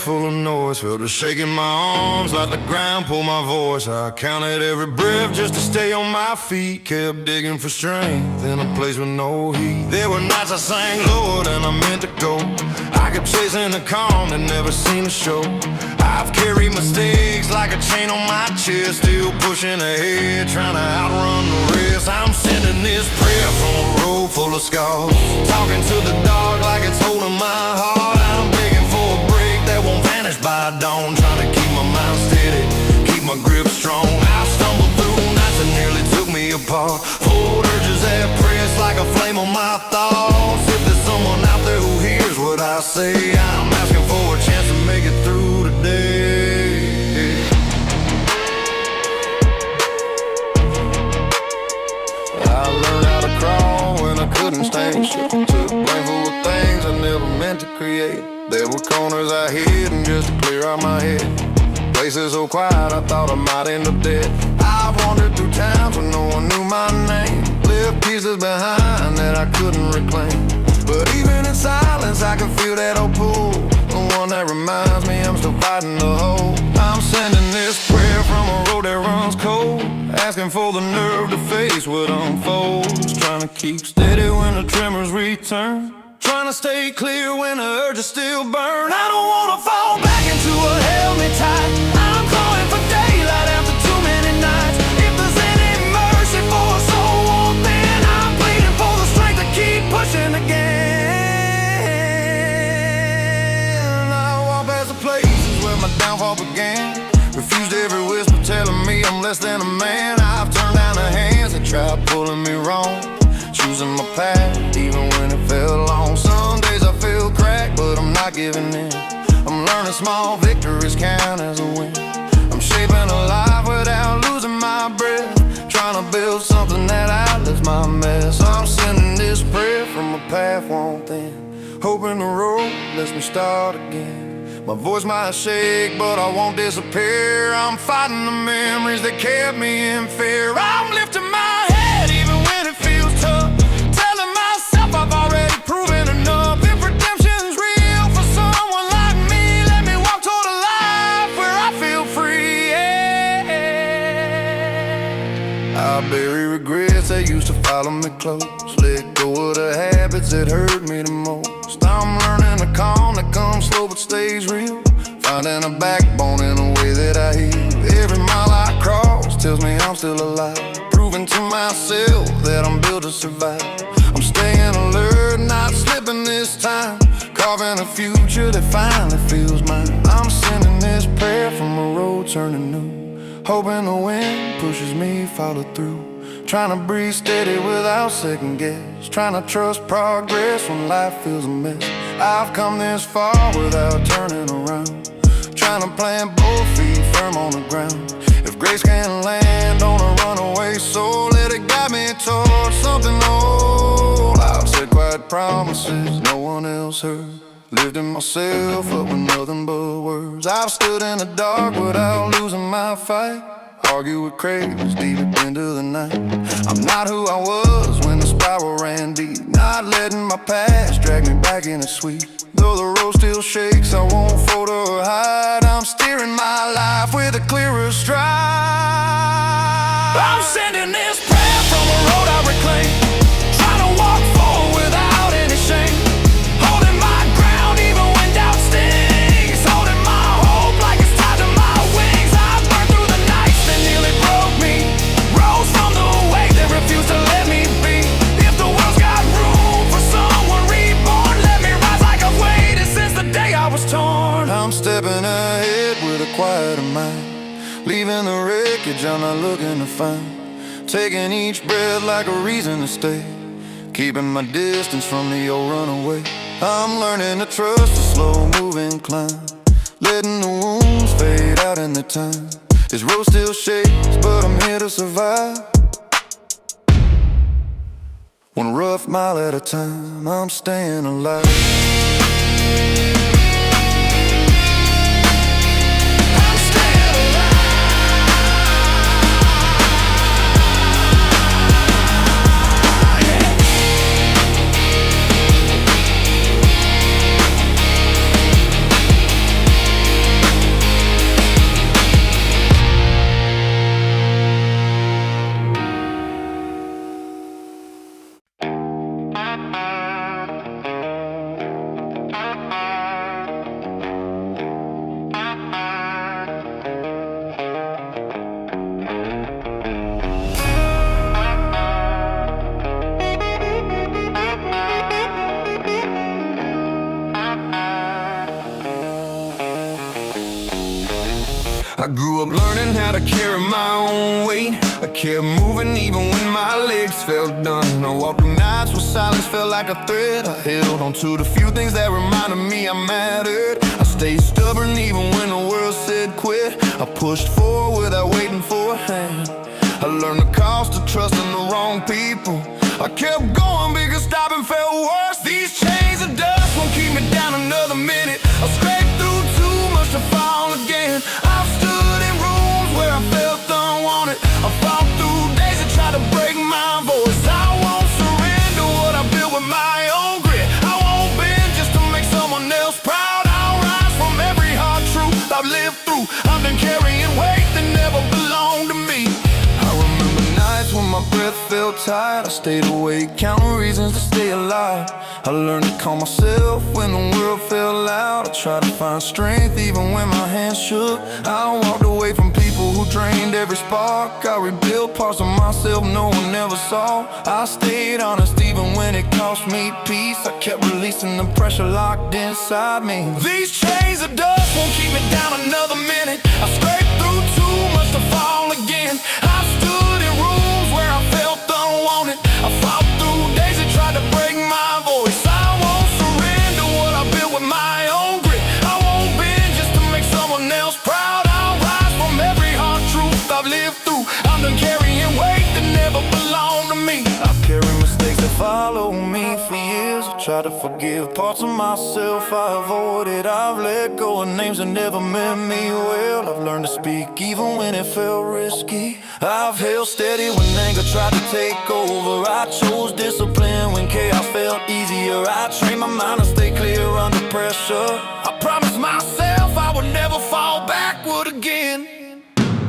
full of noise. Felt it shaking my arms like the ground pulled my voice. I counted every breath just to stay on my feet. Kept digging for strength in a place with no heat. There were nights I sang Lord and I meant to go. I kept chasing the calm that never seemed to show. I've carried mistakes like a chain on my chest, still pushing ahead, trying to outrun the rest. I'm sending this prayer from a road full of scars, talking to the dark like it's holding my heart. I'm begging for a break that won't vanish by dawn, trying to keep my mind steady, keep my grip strong. I stumbled through nights that nearly took me apart, old urges that press like a flame on my thoughts. If there's someone out there who hears what I say, I'm asking for a chance to make it through today. I learned how to crawl when I couldn't stand shit. Took blame for the things I never meant to create. There were corners I hid and just to clear out my head. Places so quiet I thought I might end up dead. I've wandered through towns where no one knew my name, left pieces behind that I couldn't reclaim. But even in silence I can feel that old pull, the one that reminds me I'm still fighting the hole. I'm sending this prayer from a road that runs cold, asking for the nerve to face what unfolds. Trying to keep steady when the tremors return, trying to stay clear when the urges still burn. I don't wanna fall back into a hell me tight. I'm calling for daylight after too many nights. If there's any mercy for a soul warm, then I'm pleading for the strength to keep pushing again. I walk past the places where my downfall began, refused every whisper telling me I'm less than a man. I've turned down the hands that tried pulling me wrong, choosing my path even when it felt long. Some days I feel cracked, but I'm not giving in. I'm learning small victories count as a win. I'm shaping a life without losing my breath, trying to build something that outlives my mess. I'm sending this prayer from a path worn thin, hoping the road lets me start again. My voice might shake, but I won't disappear. I'm fighting the memories that kept me in fear. I'm lifting my head even when it feels tough, telling myself I've already proven enough. If redemption's real for someone like me, let me walk toward a life where I feel free. Yeah. I bury regrets that used to follow me close, let go of the habits that hurt me the most. I'm learning the calm that comes slow but stays real, finding a backbone in a way that I heal. Every mile I cross tells me I'm still alive, proving to myself that I'm built to survive. I'm staying alert, not slipping this time, carving a future that finally feels mine. I'm sending this prayer from a road turning new, hoping the wind pushes me follow through. Trying to breathe steady without second guess, trying to trust progress when life feels a mess. I've come this far without turning around, trying to plant both feet firm on the ground. If grace can't land on a runaway soul, let it guide me towards something old. I've said quiet promises no one else heard, lifting myself up with nothing but words. I've stood in the dark without losing my fight, argue with cravings deep into the night. I'm not who I was when the spiral ran deep, not letting my past drag me back in its sweet. Though the road still shakes, I won't fold or hide. I'm steering my life with a clearer stride. I'm sending this prayer from a road I reclaim, trying to walk forward without any shame, holding my ground even when doubt stings, holding my hope like it's tied to my wings. I've burned through the nights that nearly broke me, rose from the wake that refused to let me be. If the world's got room for someone reborn, let me rise like I've waited since the day I was torn. I'm stepping ahead with a quieter mind, leaving the wreckage I'm not looking to find, taking each breath like a reason to stay, keeping my distance from the old runaway. I'm learning to trust the slow-moving climb, letting the wounds fade out in the time. This road still shakes, but I'm here to survive. One rough mile at a time, I'm staying alive. I grew up learning how to carry my own weight. I kept moving even when my legs felt done. I walked through nights where silence felt like a threat. I held on to the few things that reminded me I mattered. I stayed stubborn even when the world said quit. I pushed forward without waiting for a hand. I learned the cost of trusting the wrong people. I kept going because stopping felt worse. These chains of dust won't keep me down another minute. I scraped through too much to fall again. I've stood in rooms where I felt unwanted. I fought through days that tried to break my voice. I won't surrender what I built with my own grit. I won't bend just to make someone else proud. I'll rise from every hard truth I've lived through. I've been carrying weight that never belonged to me. When my breath felt tired, I stayed awake, counting reasons to stay alive. I learned to calm myself when the world felt loud. I tried to find strength even when my hands shook. I walked away from people who drained every spark. I rebuilt parts of myself no one ever saw. I stayed honest even when it cost me peace. I kept releasing the pressure locked inside me. These chains of dust won't keep me down another minute. I scraped through too much to fall again. I stood in rooms where I felt unwanted. I fought through days that tried to break my voice. I won't surrender what I built with my own grit. I won't bend just to make someone else proud. I'll rise from every hard truth I've lived through. I'm done carrying weight that never belonged to me. I've carried mistakes that follow me for years. I tried to forgive parts of myself I avoided. I've let go of names that never meant me well. I've learned to speak even when it felt risky. I've held steady when anger tried to take over. I chose discipline when chaos felt easier. I trained my mind to stay clear under pressure. I promised myself I would never fall backward again.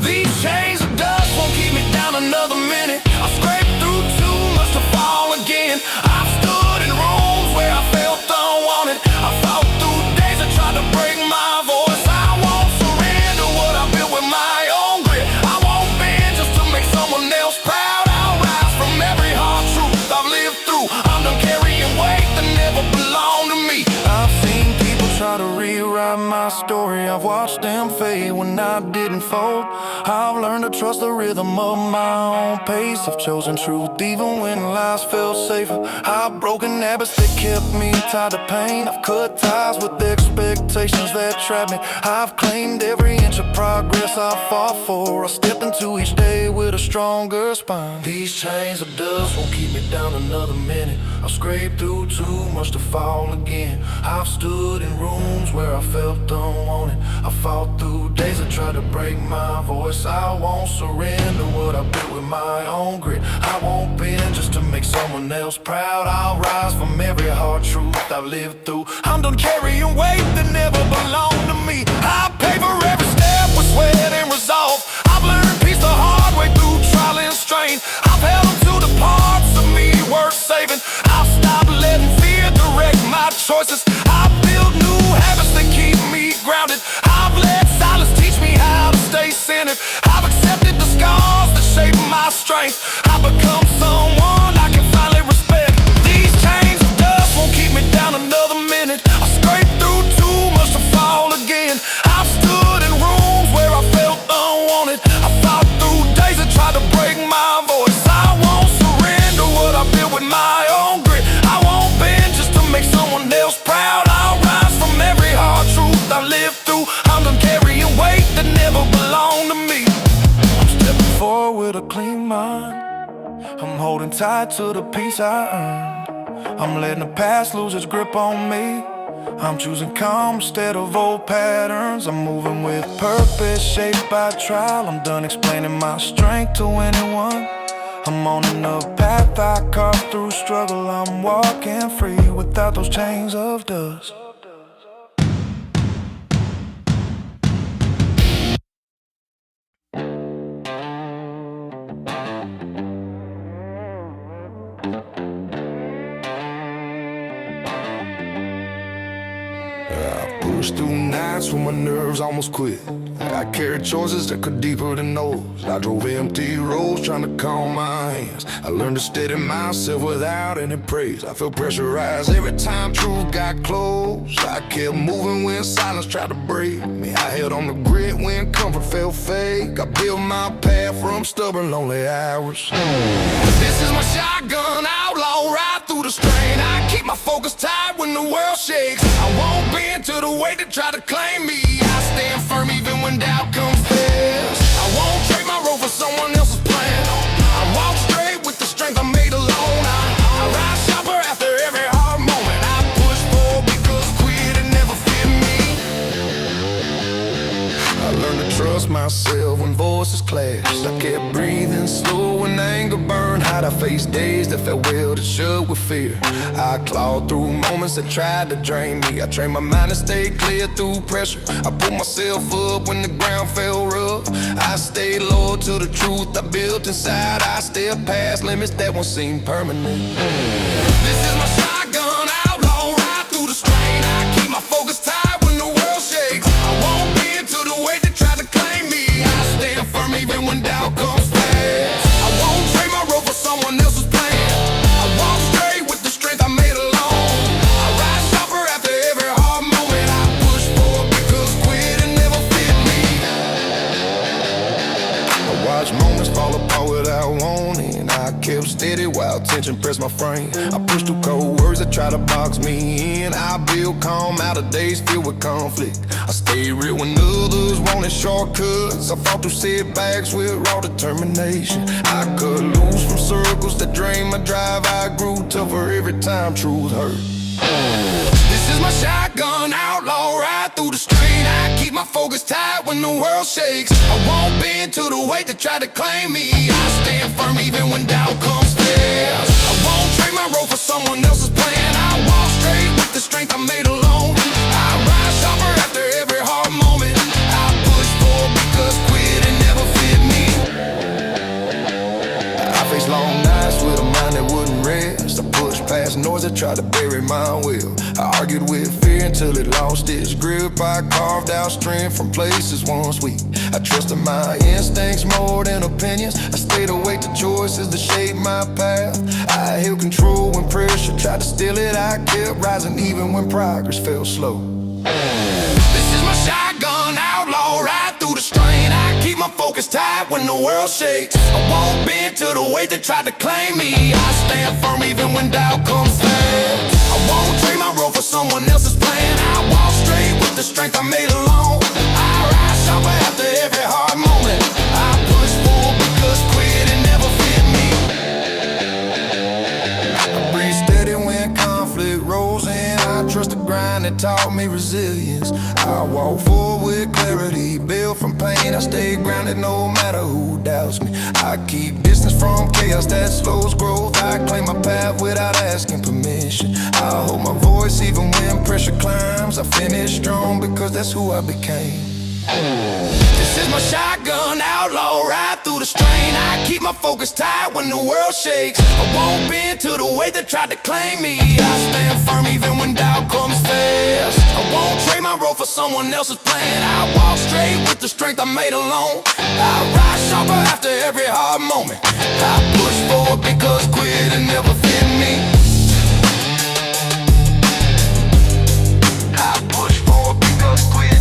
These chains of dust won't keep me down another minute. I scraped through too much to fall again. I've stood in rooms where I felt unwanted. I fought through days that tried to break my voice. I won't surrender what I built with my own grit. I won't bend just to make someone else proud. I'll rise from every hard truth I've lived through. I'm done carrying weight that never belonged to me. I've seen people try to rewrite my story. I've watched them fade when I didn't fold. I've learned to trust the rhythm of my own pace. I've chosen truth even when lies felt safer. I've broken habits that kept me tied to pain. I've cut ties with expectations that trapped me. I've claimed every inch of progress I fought for. I stepped into each day with a stronger spine. These chains of dust won't keep me down another minute. I've scraped through too much to fall again. I've stood in rooms where I felt unwanted. I fought through days that tried to break my voice. I won't surrender what I built with my own grit. I won't bend just to make someone else proud. I'll rise from every hard truth I've lived through. I'm done carrying weight that never belonged to me. I pay for every step with sweat and resolve. I've learned peace the hard way through trial and strain. I've held on to the parts of me worth saving. I'll stop letting fear direct my choices. I build new habits that keep me grounded. I've let silence teach me how to stay centered. I've accepted the scars that shape my strength. I've become someone I can finally respect. These chains of dust won't keep me down another minute. I scraped through too much to fall again. I've stood in rooms where I felt unwanted. I fought through days that tried to break my voice. I won't surrender what I built with my own grit. I won't bend just to make someone else proud. I'll rise from every hard truth I lived through. I'm done carrying weight that never belonged to me. I'm stepping forward with a clean mind. I'm holding tight to the peace I earned. I'm letting the past lose its grip on me. I'm choosing calm instead of old patterns. I'm moving with purpose, shaped by trial. I'm done explaining my strength to anyone. I'm on another path I carved through struggle. I'm walking free without those chains of dust. Pushed through nights when my nerves almost quit. I carried choices that cut deeper than those. I drove empty roads trying to calm my hands. I learned to steady myself without any praise. I felt pressurized every time truth got close. I kept moving when silence tried to break me. I held on the grit when comfort felt fake. I built my path from stubborn, lonely hours. This is my shotgun, outlaw, ride through the strain. I keep my focus tight when the world shakes. I won't bend to the weight that try to claim me. I stand firm even when doubt comes fast. I won't trade my role for someone else's plan. I walk straight with the strength I made alone. I rise sharper after every hard moment. I push forward because quitting never fit me. I learned to trust myself when voices clashed. I kept breathing slow when anger burned hot. I faced days that felt well to shook with fear. I clawed through moments that tried to drain me. I trained my mind to stay clear through pressure. I pulled myself up when the ground felt rough. I stayed loyal to the truth I built inside. I stepped past limits that won't seem permanent. This is my shotgun, outlaw, ride through the strain. I keep my focus tight when the world shakes. I won't bend to the weight that tried to claim me. I stand firm even when doubt comes fast. I won't trade my role for someone else's plan. I walk straight with the strength I made alone. I rise sharper after every hard moment. I push forward because quitting never fit me. I watched moments fall apart without warning. I kept steady while tension pressed my frame. I pushed through cold words that try to box me in. I built calm out of days filled with conflict. I stayed real when others wanted shortcuts. I fought through setbacks with raw determination. I cut loose from circles that drained my drive. I grew tougher every time truth hurt. This is my shotgun, outlaw, ride through the strain. I keep my focus tight when the world shakes. I won't bend to the weight that tried to claim me. I stand firm even when doubt comes fast. I won't trade my role for someone else's plan. I walk straight with the strength I made alone. I rise sharper after every hard moment. I push forward because quitting never fit me. I faced long nights with a mind that wouldn't rest. I pushed past noise that tried to bury my will. I argued with fear until it lost its grip. I carved out strength from places once weak. I trusted my instincts more than opinions. I stayed awake to choices that shaped my path. I held control when pressure tried to steal it. I kept rising even when progress felt slow. This is my shotgun, outlaw, ride through the strain. I keep my focus tight when the world shakes. I won't bend to the weight that tried to claim me. I stand firm even when doubt comes fast. I won't trade my role for someone else's plan. I walk straight with the strength I made alone. I rise sharper after every hard moment. I push forward because quitting never fit me. I breathe steady when conflict rolls in. I trust the grind that taught me resilience. I walk forward with clarity, built from pain. I stay grounded no matter who doubts me. I keep distance from chaos that slows growth. I claim my path without asking permission. I hold my voice even when pressure climbs. I finish strong because that's who I became. This is my shotgun, outlaw, ride through the strain. I keep my focus tight when the world shakes. I won't bend to the weight that tried to claim me. I stand firm even when doubt comes fast. I won't trade my role for someone else's plan. I walk straight with the strength I made alone. I rise sharper after every hard moment. I push forward because quitting never fit me. I push forward because quitting.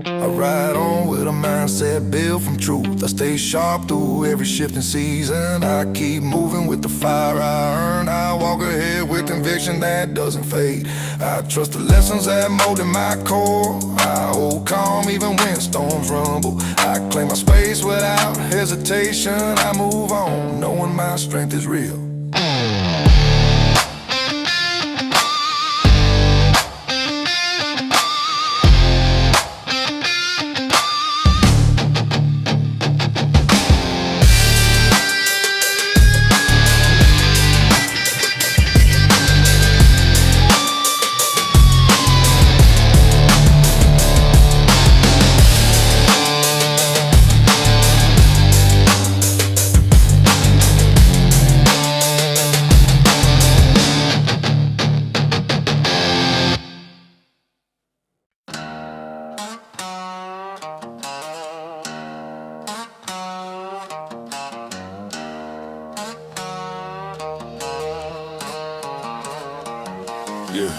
I ride on with a mindset built from truth. I stay sharp through every shifting season. I keep moving with the fire I earned. I walk ahead with conviction that doesn't fade. I trust the lessons that molded my core. I hold calm even when storms rumble. I claim my space without hesitation. I move on knowing my strength is real. Yeah.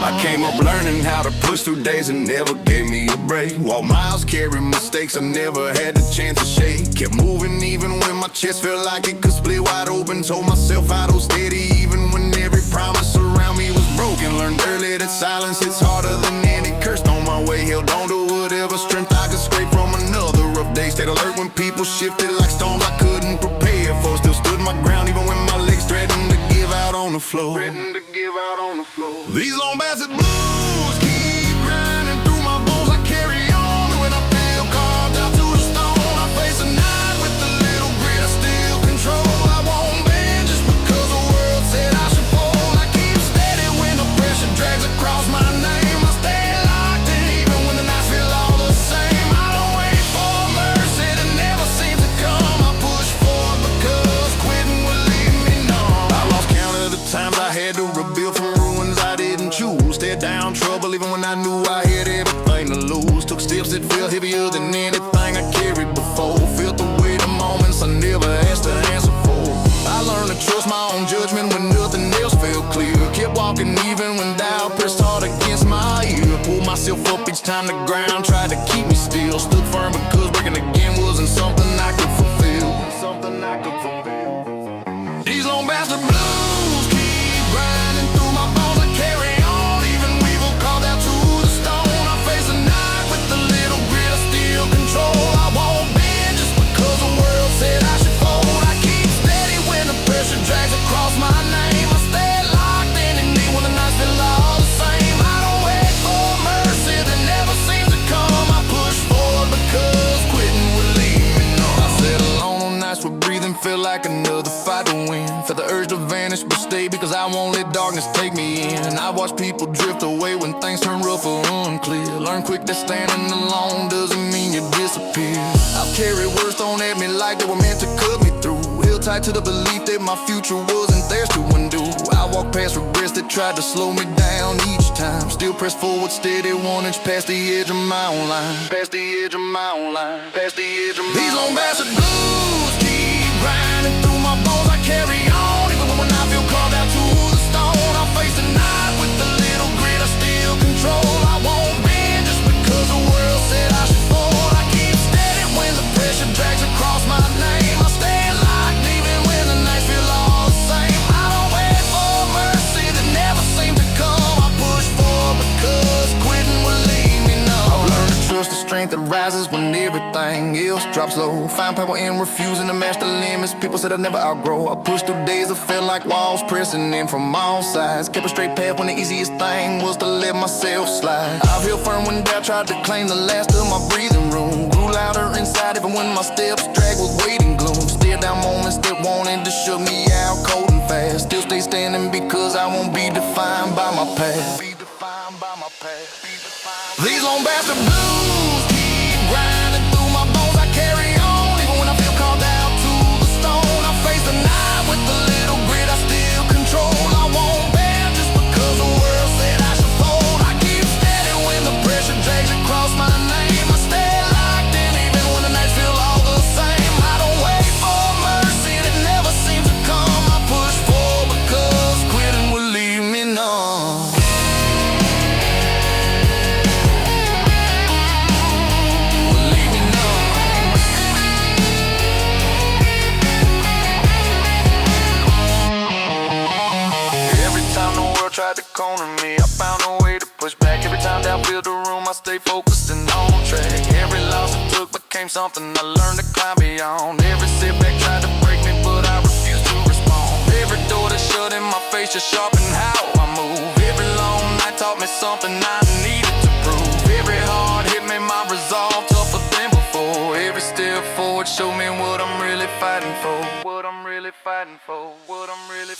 I came up learning how to push through days and never gave me a break. Walked miles carrying mistakes I never had the chance to shake. Kept moving even when my chest felt like it could split wide open. Told myself I'd hold steady even when every promise around me was broken. Learned early that silence hits harder than any curse. On my way, held on to whatever strength I could scrape from another rough day. Stayed alert when people shifted like storms I couldn't prepare for. Still stood my ground even when my legs threatened to give out on the floor. These long bastard blues keep grinding through my bones. I carry on when I feel carved out to the stone. I face the night with a little grit I still control. I won't bend just because the world said I should fold. I keep steady when the pressure drags across my name. I stay locked in even when the nights feel all the same. I don't wait for mercy that never seems to come. I push forward because quitting would leave me numb. I lost count of the times I had to rebuild from ruins I didn't choose. Stared down trouble even when I knew I had everything to lose. Took steps that felt heavier than anything I carried before. Felt the weight of moments I never asked to answer for. I learned to trust my own judgment when nothing else felt clear. Kept walking even when doubt pressed hard against my ear. Pulled myself up each time the ground tried to keep me still. Stood firm because breaking again wasn't something I could fulfill. These long bastard blues keep grinding through my bones. I carry on even weevil called out to the stone. I face the night with a little grit I still control. I won't bend just because the world said I should fold. I keep steady when the pressure drags across my name. I stay locked in and deep when the nights feel all the same. I don't wait for mercy that never seems to come. I push forward because quitting would leave me numb. I sat alone on nights where breathing felt like another fight to win. Felt the urge to vanish but stay because I won't let darkness take me in. I watch people drift away when things turn rough or unclear. Learn quick that standing alone doesn't mean you disappear. I've carried words thrown at me like they were meant to cut me through. Held tight to the belief that my future wasn't theirs to undo. I walked past regrets that tried to slow me down each time. Still press forward steady 1 inch past the edge of my own line. These long bastard blues keep grinding through my bones. I carry on even when I feel carved out to the stone. I face the night with a little grit I still control. I won't bend just because the world said I should fold. I keep steady when the pressure drags across my name. I stay locked even when the nights feel all the same. I don't wait for mercy that never seems to come. I push forward because quitting will leave me numb. I've learned to trust the strength that rises when everything else drops low. Find power in refusing to match the limits people said I'd never outgrow. I pushed through days that felt like walls pressing in from all sides. Kept a straight path when the easiest thing was to let myself slide. I've held firm when doubt tried to claim the last of my breathing room. Grew louder inside even when my steps dragged with weight and gloom. Stared down moments that wanted to shut me out cold and fast. Still stay standing because I won't be defined by my past. These long bastard blues keep grinding through my bones. I carry on even when I feel called out to the stone. I face the night with a little grit I still control. I won't bend just because the world said I should fold. I keep steady when the pressure drags across my name. I stay locked in even when the nights feel all the same. I don't wait for mercy that never seems to come. I push forward because quitting will leave me numb. Tried to corner me, I found a way to push back. Every time doubt filled the room, I stay focused and on track. Every loss I took became something I learned to climb beyond. Every setback tried to break me, but I refused to respond. Every door that shut in my face just sharpened how I move. Every long night taught me something I needed to prove. Every hard hit made my resolve tougher than before. Every step forward showed me what I'm really fighting for.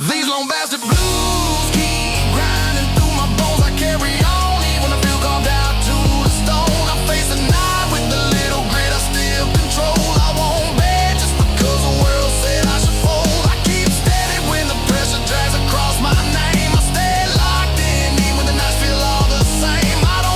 These long bastard blues keep grinding through my bones. I carry on even when I feel carved out to the stone. I face the night with a little grit I still control. I won't bend just because the world said I should fold. I keep steady when the pressure drags across my name. I stay locked in even when the nights feel all the same. I don't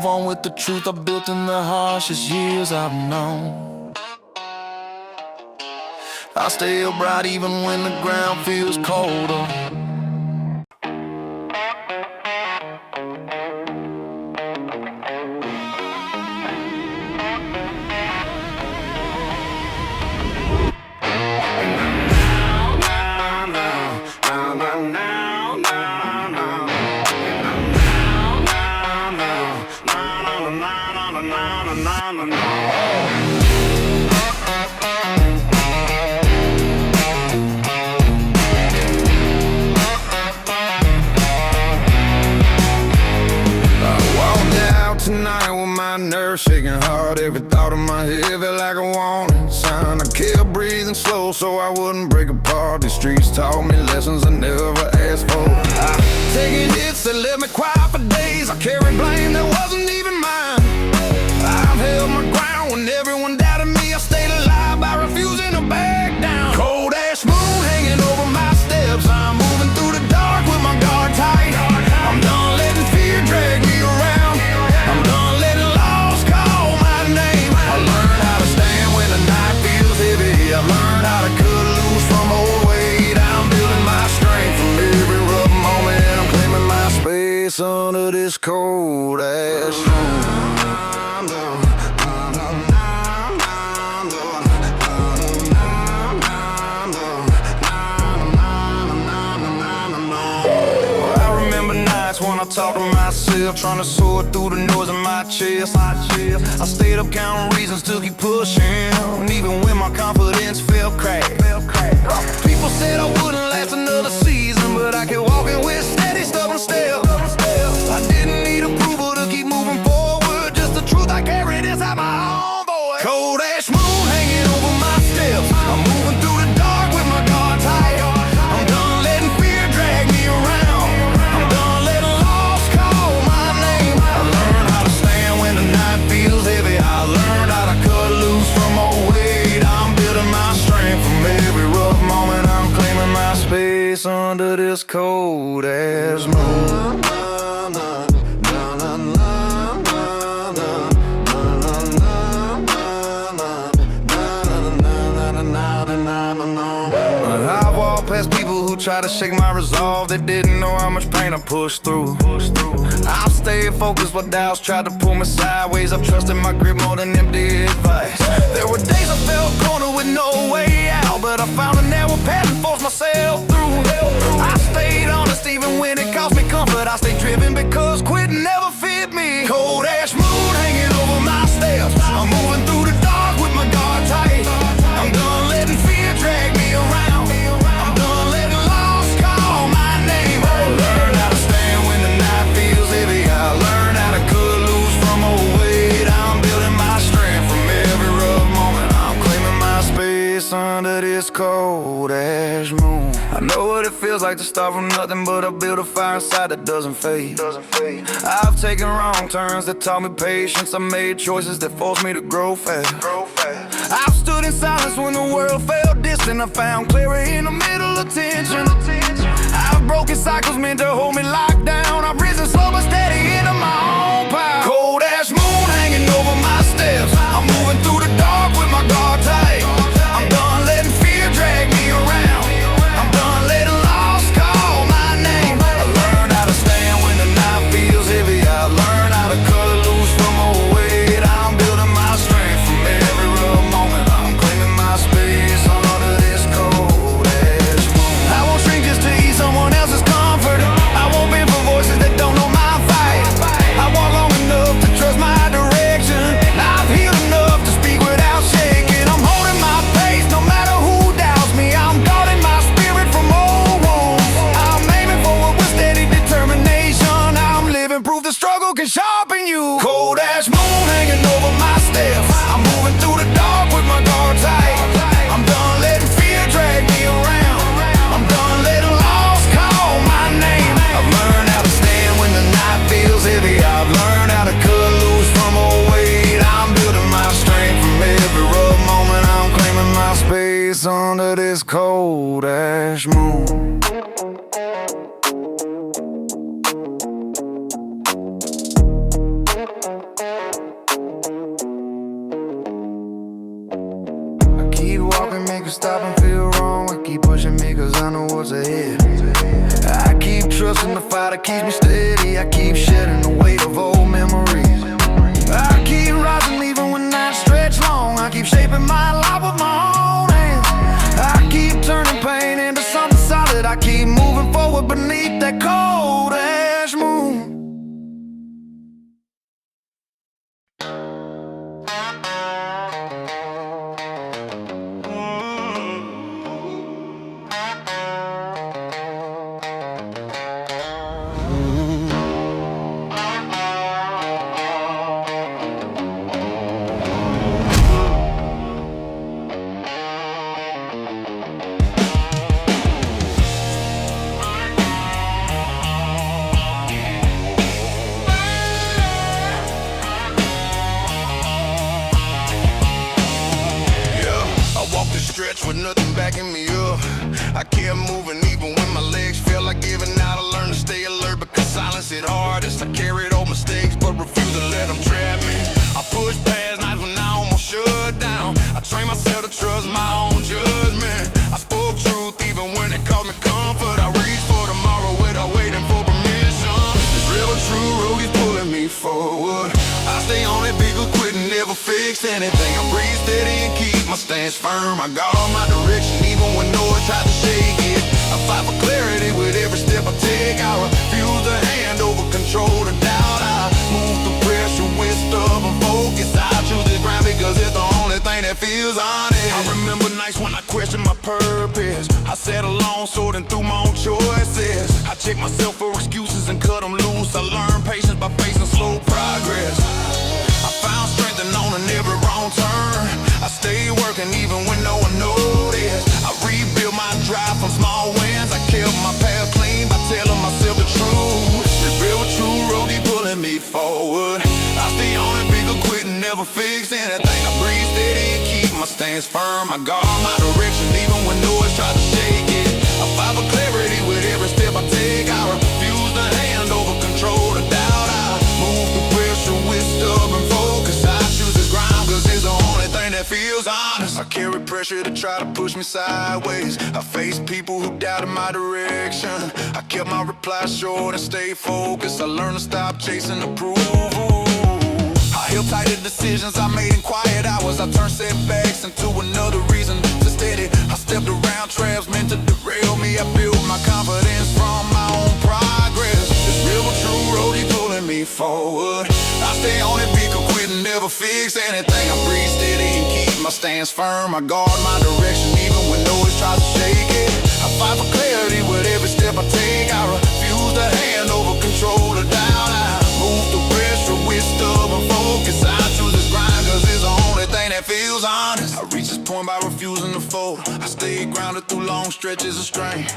on with the truth I built in the harshest years I've known. I stay upright even when the ground feels colder. Tonight with my nerves shaking hard, every thought in my head felt like a warning sign. I kept breathing slow so I wouldn't break apart. The streets taught me lessons I never asked for. I taking hits that left me quiet for days. I carried blame that wasn't even mine. I've held my ground when everyone doubted me. I stayed alive by refusing to back down. Cold ash moon hanging over my steps. I'm moving through the dark with my guard tight. I'm done letting fear drag me around. I'm done letting loss call my name. I learned how to stand when the night feels heavy. I've learned how to cut loose from old weight. I'm building my strength from every rough moment. I'm claiming my space under this cold ash moon. When I talk to myself, trying to sort through the noise in my chest. I stayed up counting reasons to keep pushing, even when my confidence felt cracked. People said I wouldn't last another season, but I kept walking with steady, stubborn steps. I didn't need approval to keep moving forward, just the truth I carried inside my own voice. Cold ash moon hanging over my steps. I'm moving through the dark with my guard tight. I'm done letting fear drag me around. Under this cold ass moon. I walked past people who tried to shake my resolve. They didn't know how much pain I pushed through. I've stayed focused while doubts tried to pull me sideways. I've trusted my grip more than empty advice. There were days I felt cornered with no way out, but I found a narrow path and forced myself through. I stayed honest even when it cost me comfort. I stayed driven because quitting never fit me. Cold ash moon hanging over my steps. I'm moving through the dark with my guard tight. I'm done letting fear drag me around. I'm done letting loss call my name. I learned how to stand when the night feels heavy. I learned how to cut loose from old weight. I'm building my strength from every rough moment. I'm claiming my space under this cold ash moon. I know what it feels like to start from nothing, but I built a fire inside that doesn't fade. I've taken wrong turns that taught me patience. I made choices that forced me to grow fast. I've stood in silence when the world felt distant. I found clarity in the middle of tension. I've broken cycles meant to hold me locked down. I've risen slow but steady into my own power. Cold ash moon hanging over my steps. I'm moving through the dark with my guard tight. I'm done letting fear drag me around. I'm done letting loss call my name. I learned how to stand when the night feels heavy. I learned how to cut loose from old weight. I'm building my strength from every rough moment. I'm claiming my space under this cold ash moon. I won't shrink just to ease someone else's comfort. I won't bend for voices that don't know my fight. I walk long enough to trust my direction. I've healed enough to speak without shaking. I'm holding my pace no matter who doubts me. I'm guarding my spirit from old wounds. I'm aiming for with steady determination. I'm living proof the struggle can sharpen you. Cold ash moon hanging over my steps. I'm moving through the dark with my guard tight. I'm done letting fear drag me around. I'm done letting loss call my name. I've learned how to stand when the night feels heavy. I've learned how to cut loose from old weight. I'm building my strength from every rough moment. I'm claiming my space under this cold ash moon. make you stop and feel wrong. I keep pushing me cause I know what's ahead. I keep trusting the fire that keeps me steady. I keep shedding the weight of old memories. I keep rising even when nights stretch long. I keep shaping my life with my own hands. I keep turning pain into something solid. I keep moving forward beneath that cold ash moon. Stretch with nothing backing me up. I kept moving even when my legs felt like giving out. I learned to stay alert because silence hit hardest. I carried all mistakes but refused to let them trap me. I pushed past nights when I almost shut down. I trained myself to trust my own judgment. I spoke truth even when it caused me comfort. I reached for tomorrow without waiting for permission. This real and true road is pulling me forward. I stay on it, bigger, quitting, never fix anything. I breathe steady and keep my stance firm. I got all my direction even when noise tried to shake it. I fight for clarity with every step I take. I refuse to hand over control to doubt. I move through pressure with stubborn focus. I choose this ground because it's the only thing that feels honest. I remember nights when I questioned my purpose. I sat alone sorting through my own choices. I checked myself for excuses and cut them loose. I learned patience by facing slow progress. I found strength in owning every wrong turn. I stayed working even when no one noticed. I rebuilt my drive from small wins. I kept my path clean by telling myself the truth. This real true road keep pulling me forward. I stay on it, bigger, quitting, never fix anything. I breathe steady and keep my stance firm. I guard my direction even when noise tries to shake it. I fight for clarity with every step I take. I refuse to hand over control to doubt. I move through pressure with stubborn focus. I choose this grind cause it's the only thing that feels honest. I carry pressure to try to push me sideways. I faced people who doubted my direction. I kept my replies short and stayed focused. I learned to stop chasing approval. I held tight to decisions I made in quiet hours. I turned setbacks into another reason to steady. I stepped around traps meant to derail me. I built my confidence from my own progress. This real true road is pulling me forward. I stay on it, because quitting never fix anything. I breathe steady and keep my stance firm. I guard my direction even when noise tries to shake it. I fight for clarity with every step I take. I refuse to hand over control to doubt. I move through pressure with stubborn focus. I choose this grind cause it's the only thing that feels honest. I reach this point by refusing to fold. I stay grounded through long stretches of strain.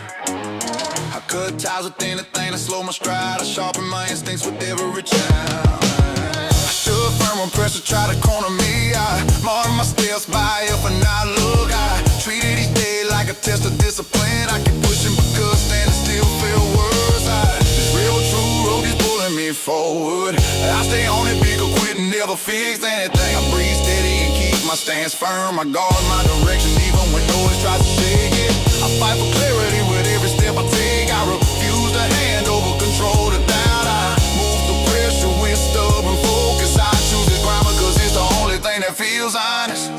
I cut ties with anything to slow my stride. I sharpen my instincts with every challenge. I stood firm when pressure tried to corner me. I marked my steps by if and I look. I treated each day like a test of discipline. I keep pushing because standing still feel worse. This real true road is pulling me forward. I stay on it, bigger, quitting, never fix anything. I breathe steady and keep my stance firm. I guard my direction even when noise tries to shake it. I fight for clarity with every step I take. I refuse to hand over control to doubt. I move through pressure with stubborn focus. I choose this grind because it's the only thing that feels honest.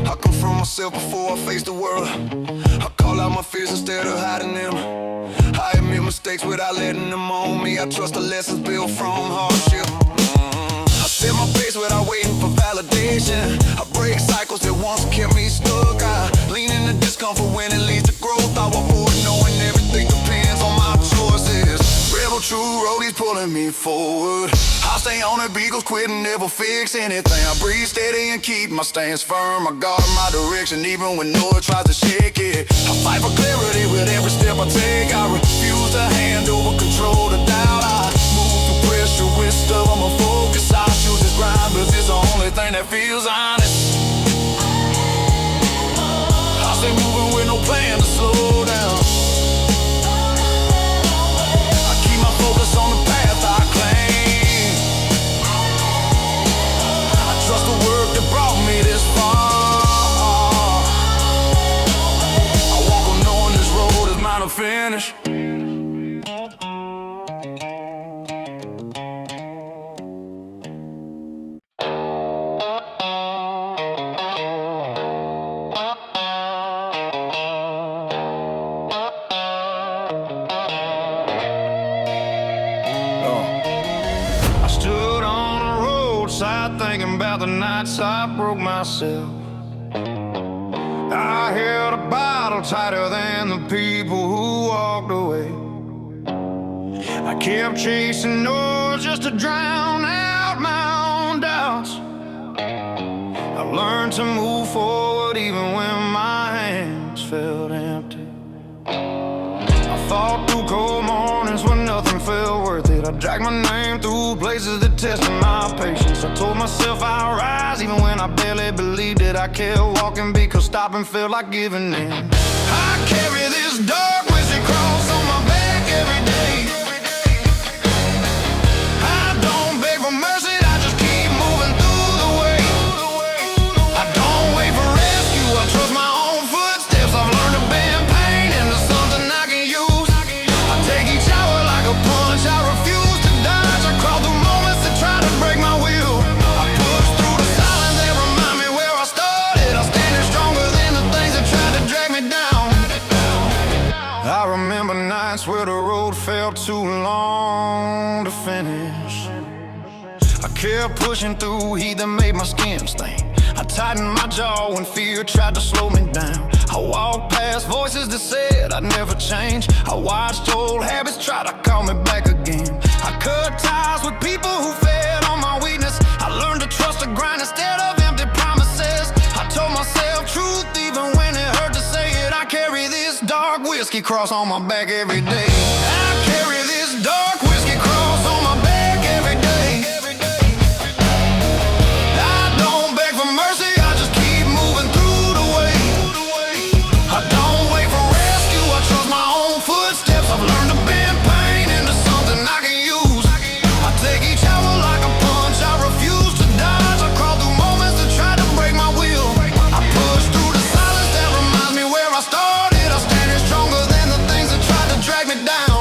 I confront myself before I face the world. I call out my fears instead of hiding them. I admit mistakes without letting them own me. I trust the lessons built from hardship. I set my pace without waiting for validation. I break cycles that once kept me stuck. I lean into discomfort when it leads to growth. I walk forward knowing everything depends on my choices. Rebel true road is pulling me forward. I stay on it, beagles quitting, never fix anything. I breathe steady and keep my stance firm. I guard my direction even when noise tries to shake it. I fight for clarity with every step I take. I refuse to hand over control to doubt. I move through pressure with stubborn focus. I choose this grind because it's the only thing that feels honest. I stay moving with no plan to slow down. I keep my focus on the path I claim. finish. I stood on the roadside thinking about the nights I broke myself. I held a bottle tighter than the people who walked away. I kept chasing noise just to drown out my own doubts. I learned to move forward even when my hands felt empty. I fought through cold mornings when nothing felt worth it. I dragged my name through places that tested my patience. I told myself I'd rise even when I barely believed it. I kept walking because stopping felt like giving in. I carry this dark whiskey cross on my back every day. I don't beg for mercy, I just keep moving through the way. I don't wait for rescue, I trust my own footsteps. I've learned to bend pain into something I can use. I take each hour like a punch, I refuse to dodge. I crawl through moments that try to break my will. I push through the silence that remind me where I started. I stand stronger than the things that tried to drag me down. I remember nights where the road felt too long to finish. I kept pushing through heat that made my skin stain. I tightened my jaw when fear tried to slow me down. I walked past voices that said I'd never change. I watched old habits try to call me back again. I cut ties with people who fed on my weakness. I learned to trust the grind instead of empty promises. I told myself truth even when it hurt to say it. I carry this dark whiskey cross on my back every day. I carry this dark whiskey cross on my back every day. I don't beg for mercy, I just keep moving through the way. I don't wait for rescue, I trust my own footsteps. I've learned to bend pain into something I can use. I take each hour like a punch, I refuse to dodge. I crawl through moments that try to break my will. I push through the silence that reminds me where I started. I stand stronger than the things that tried to drag me down.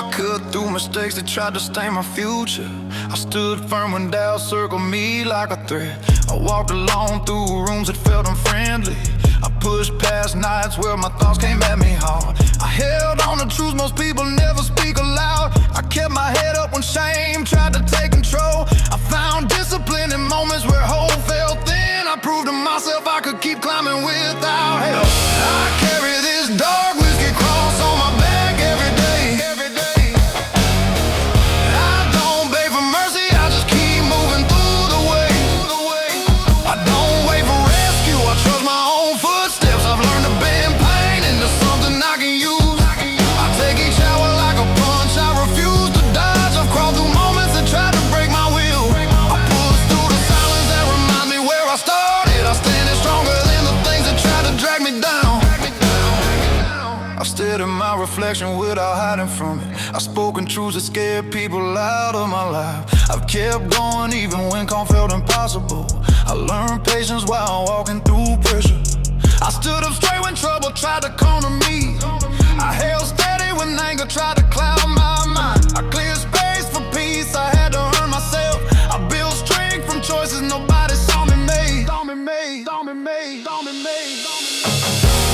I cut through mistakes that tried to stain my future. I stood firm when doubt circled me like a threat. I walked alone through rooms that felt unfriendly. I pushed past nights where my thoughts came at me hard. I held on to truths most people never speak aloud. I kept my head up when shame tried to take control. I found discipline in moments where hope felt thin. I proved to myself I could keep climbing without help. I carry this dark whiskey cross on my back every day. I don't beg for mercy, I just keep moving through the way. I don't wait for rescue, I trust my own footsteps. I've learned to bend pain into something I can use. I take each hour like a punch, I refuse to dodge. I've crawled through moments that tried to break my will. I push through the silence that reminds me where I started. I stand stronger than the things that try to drag me down. I've stared at my reflection without hiding from it. I've spoken truths that scared people out of my life. I've kept going even when calm felt impossible. I learned patience while walking through pressure. I stood up straight when trouble tried to corner me. I held steady when anger tried to cloud my mind. I cleared space for peace, I had to earn myself. I built strength from choices nobody saw me make.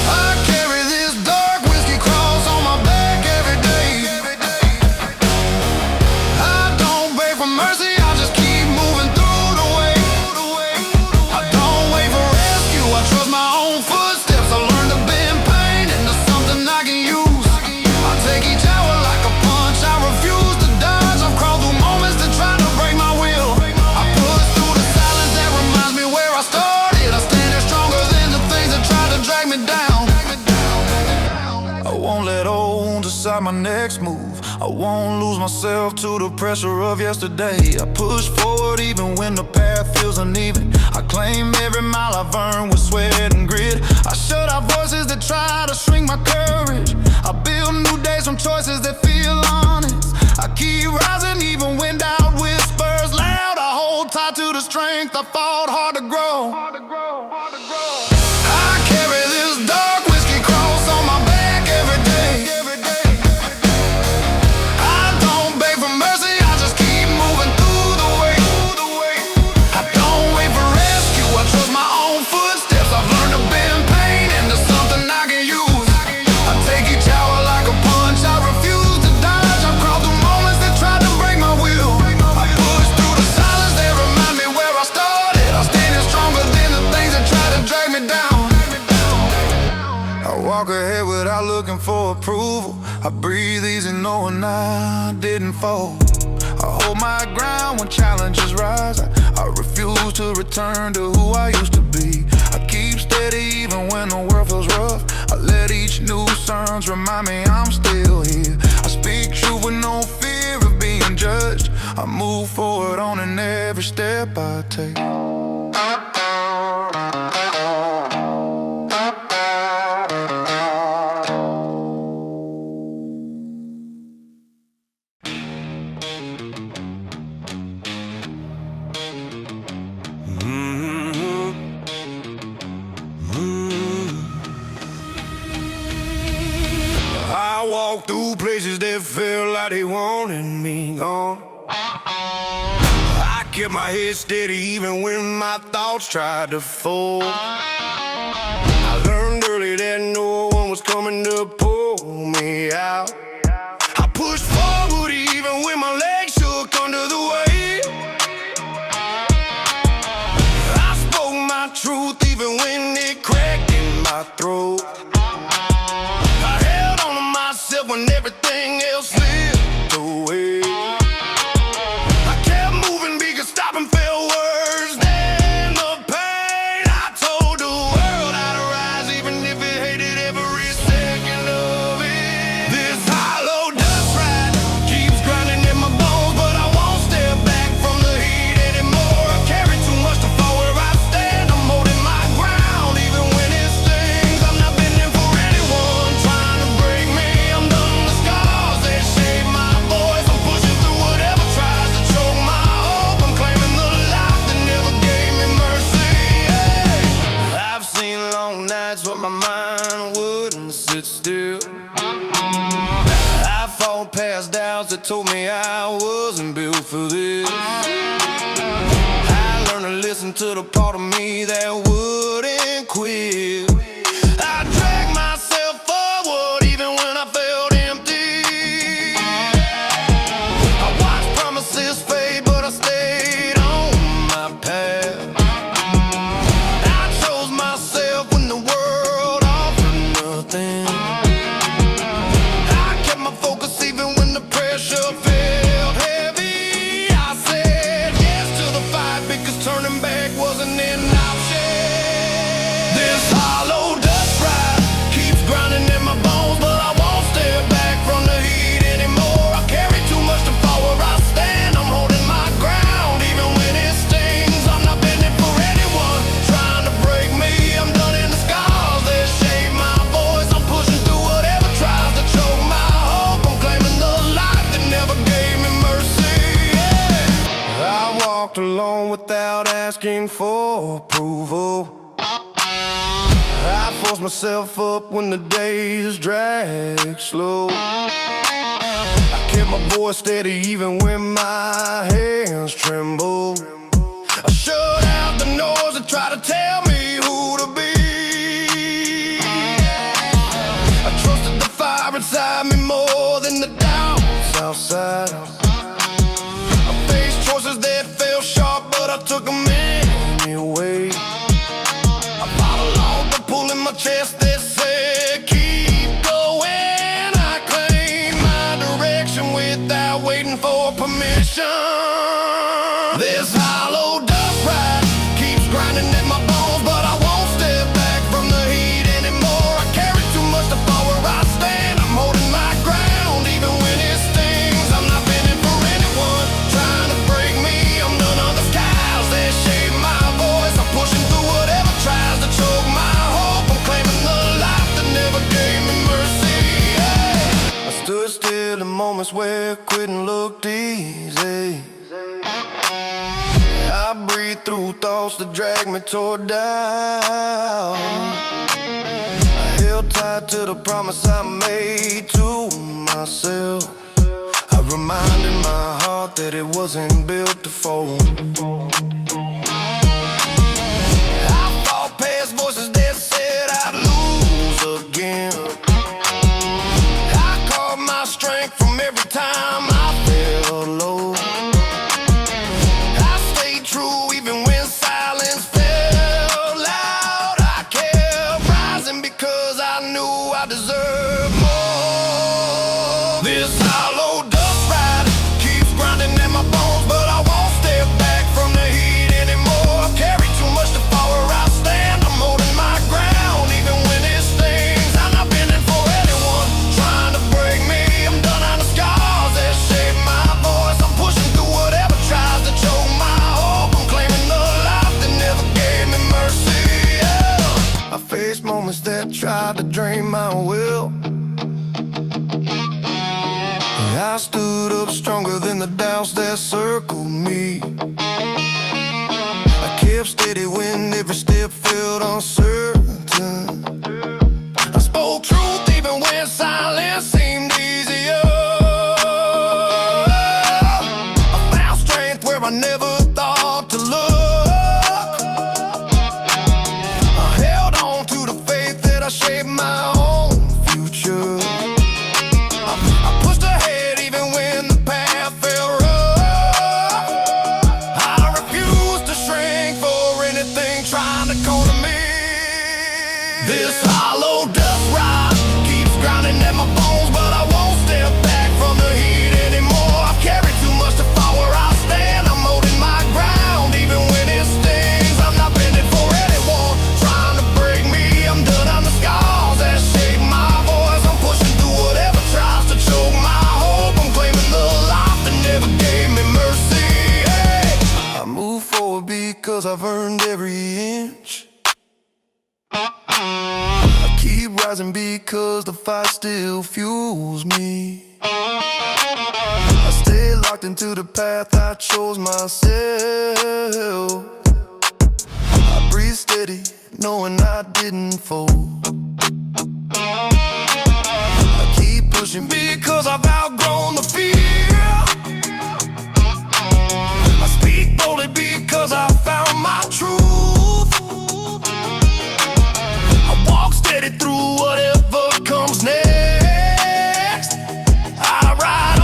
I carry this dark whiskey cross on my back every day. I don't beg for mercy, I just keep moving through the way. I don't wait for rescue, I trust my own footsteps. I learned to bend pain into something I can use. I take each hour like a punch, I refuse to dodge. I've crawled through moments that try to break my will. I push through the silence that reminds me where I started. I stand stronger than the things that try to drag me down. I won't let old decide my next move. I won't lose myself to the pressure of yesterday. I push forward even when the path feels uneven. I claim every mile I've earned with sweat and grit. I shut out voices that try to shrink my courage. I build new days from choices that feel honest. I keep rising even when doubt whispers loud. I hold tight to the strength I fought hard to grow. I carry this dark whiskey cross on my back every looking for approval. I breathe easy knowing I didn't fall. I hold my ground when challenges rise. I refuse to return to who I used to be. I keep steady even when the world feels rough. I let each new surge remind me I'm still here. I speak truth with no fear of being judged. I move forward on in every step I take. I walked through places that felt like they wanted me gone. I kept my head steady even when my thoughts tried to fold. I learned early that no one was coming to pull me out. I pushed forward even when my legs shook under the weight. I spoke my truth even when it cracked in my throat. When everything else slipped away, I kept moving because stopping felt worse than the pain. I told the world how to rise even if it hated every second of it. This hollow dust ride keeps grinding in my bones, but I won't step back from the heat anymore. I carry too much to fall where I stand. I'm holding my ground even when it stings. I'm not bending for anyone trying to break me. But my mind wouldn't sit still. I fought past doubts that told me I wasn't built for this. I learned to listen to the part of me that wouldn't quit. I dragged myself forward even when I felt empty. I watched promises fade, but I stayed on my path. I chose myself when the world I kept my focus even when the pressure felt heavy. I said yes to the fight because turning back wasn't an option. This hollow dust ride keeps grinding in my bones, but I won't step back from the heat anymore. I carry too much to fall where I stand. I'm holding my ground even when it stings. I'm not bending for anyone trying to break me. I'm done in the scars that shape my voice. I'm pushing through whatever tries to choke my hope. I'm claiming the life that never gave me mercy. Yeah. I walked alone without asking for approval. I forced myself up when the days dragged slow. I kept my voice steady even when my hands trembled. I shut out the noise that tried to tell me who to be. I trusted the fire inside me more than the doubts outside. I faced choices that felt sharp, but I took them anyway. I fought along the pull in my chest that said keep going. I claimed my direction without waiting for permission. This hollow dust ride keeps grinding in my bones, but I won't step back from the heat anymore. I carry too much to fall where I stand. I'm holding my ground even when it stings. I'm not bending for anyone trying to break me. I'm done on the skies that shape my voice. I'm pushing through whatever tries to choke my hope. I'm claiming the life that never gave me mercy. Yeah. I stood still in moments where quitting looked easy. I breathe through thoughts that drag me toward down. I held tight to the promise I made to myself. I reminded my heart that it wasn't built to fold. I fought past voices that said I'd lose again. I caught my strength from every time I felt low. I deserve tried to drain my will. I stood up stronger than the doubts that circled me. I kept steady when every step felt uncertain. I spoke truth even when silence seemed easier. I found strength where I never thought to look. I held on to the faith that I shaped my own future. I pushed ahead even when the path felt rough. I refused to shrink for anything trying to corner me. This hollow dust ride keeps grinding at my bones, but I won't step back from the heat anymore. I've carried too much to fall where I stand. I'm holding my ground even when it stings. I'm not bending for anyone trying to break me. I'm done on the scars that shape my voice. I'm pushing through whatever tries to choke my hope. I'm claiming the life that never gave me mercy. Hey, I move forward because I've earned every inch. I keep rising because the fight still fuels me. I stay locked into the path I chose myself. I breathe steady, knowing I didn't fold. I keep pushing because I've outgrown the fear. I speak boldly because I found my truth. Through whatever comes next, I ride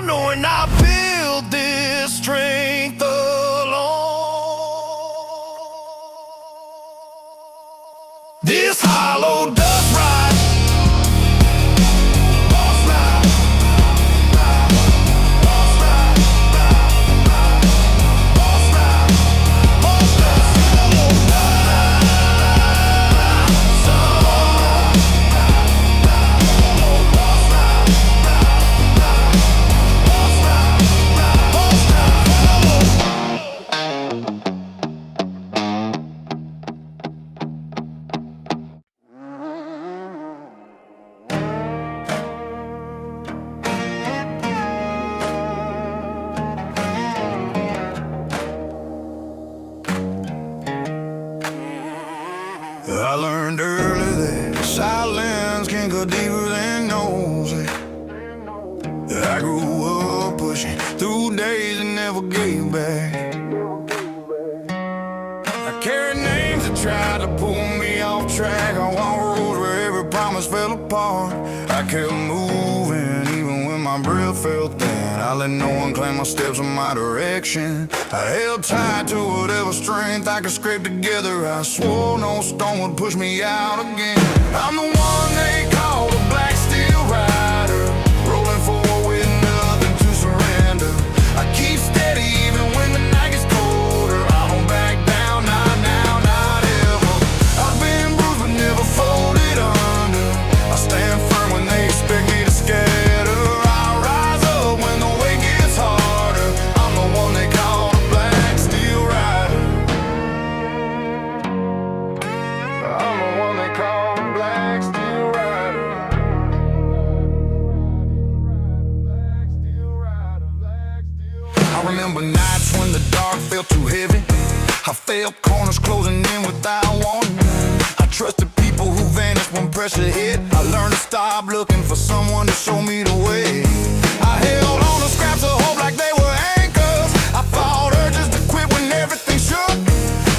on, knowing I build this strength alone. This hollow dust ride, lost ride, lost ride, lost ride, lost ride. I learned early that silence can go deeper than nosy. I grew up pushing through days and never gave back. I carried names that tried to pull me off track. I walked roads where every promise fell apart. I kept moving even when my breath felt thin. I let no one claim my steps or my direction. I held tight to whatever strength I could scrape together. I swore no stone would push me out again. I'm the one they call the black steel rider, rolling forward with nothing to surrender. I keep steady even when the night gets colder. I don't back down, not now, not ever. I've been bruised but never folded under. I stand firm when they expect me to scatter. I rise up when the weight gets harder. I'm the one they call the black steel rider. I'm the one they call the black steel rider. I remember nights when the dark felt too heavy. I felt corners closing in without warning. I trusted people who vanished when pressure hit. I learned to stop looking for someone to show me the way. I held on to scraps of hope like they were anchors. I fought urges to quit when everything shook.